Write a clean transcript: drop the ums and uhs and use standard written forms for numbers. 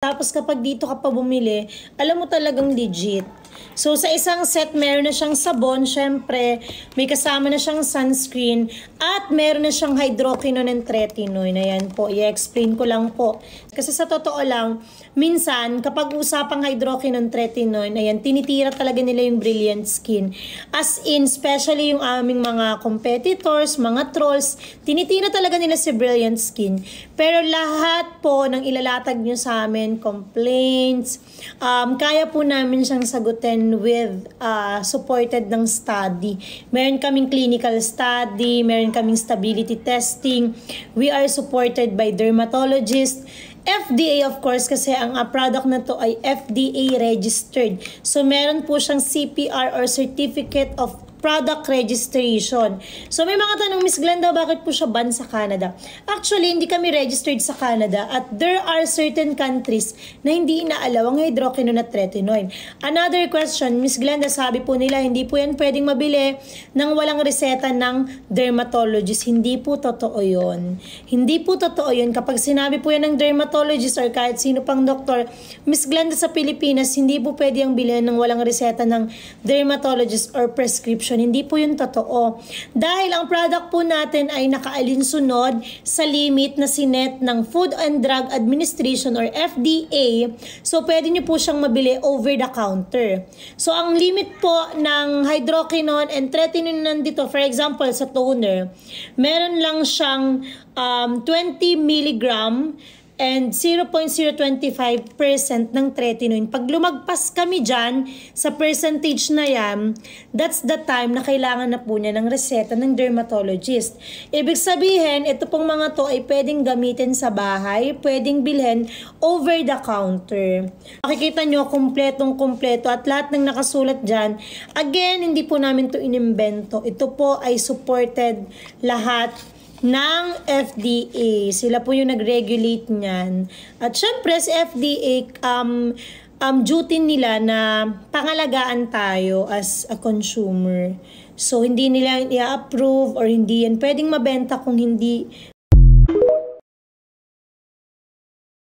Tapos kapag dito ka pa bumili, alam mo talagang legit. So sa isang set, meron na siyang sabon, syempre, may kasama na siyang sunscreen, at meron na siyang hydroquinone and tretinoin. Ayan po, i-explain ko lang po. Kasi sa totoo lang, minsan, kapag usapang hydroquinone and tretinoin, ayan, tinitira talaga nila yung brilliant skin. As in, especially yung aming mga competitors, mga trolls, tinitira talaga nila si brilliant skin. Pero lahat po ng ilalatag nyo sa amin, complaints, kaya po namin siyang sagutin with supported ng study. Meron kaming clinical study, meron kaming stability testing. We are supported by dermatologists, FDA of course, kasi ang product na to ay FDA registered. So meron po siyang CPR or Certificate of Product Registration. So may mga tanong, Miss Glenda, bakit po siya ban sa Canada? Actually, hindi kami registered sa Canada at there are certain countries na hindi inaalaw ang hydroquinone at tretinoin. Another question, Miss Glenda, sabi po nila hindi po yan pwedeng mabili nang walang reseta ng dermatologist. Hindi po totoo yun. Hindi po totoo yun. Kapag sinabi po yan ng dermatologist or kahit sino pang doktor, Miss Glenda, sa Pilipinas, hindi po pwede ang bilhin ng walang reseta ng dermatologist or prescription. Hindi po yun totoo. Dahil ang product po natin ay nakaalinsunod sa limit na sinet ng Food and Drug Administration or FDA. So, pwede nyo po siyang mabili over the counter. So, ang limit po ng hydroquinone and tretinoin nandito, for example, sa toner, meron lang siyang 20 milligram and 0.025% ng tretinoin. Pag lumagpas kami dyan sa percentage na yan, that's the time na kailangan na po niya ng reseta ng dermatologist. Ibig sabihin, ito pong mga to ay pwedeng gamitin sa bahay, pwedeng bilhin over the counter. Makikita nyo, kumpletong-kumpleto at lahat ng nakasulat dyan. Again, hindi po namin to inimbento. Ito po ay supported lahat ng FDA. Sila po yung nag-regulate niyan. At syempre, sa FDA, duty nila na pangalagaan tayo as a consumer. So, hindi nila i-approve or hindi yan pwedeng mabenta kung hindi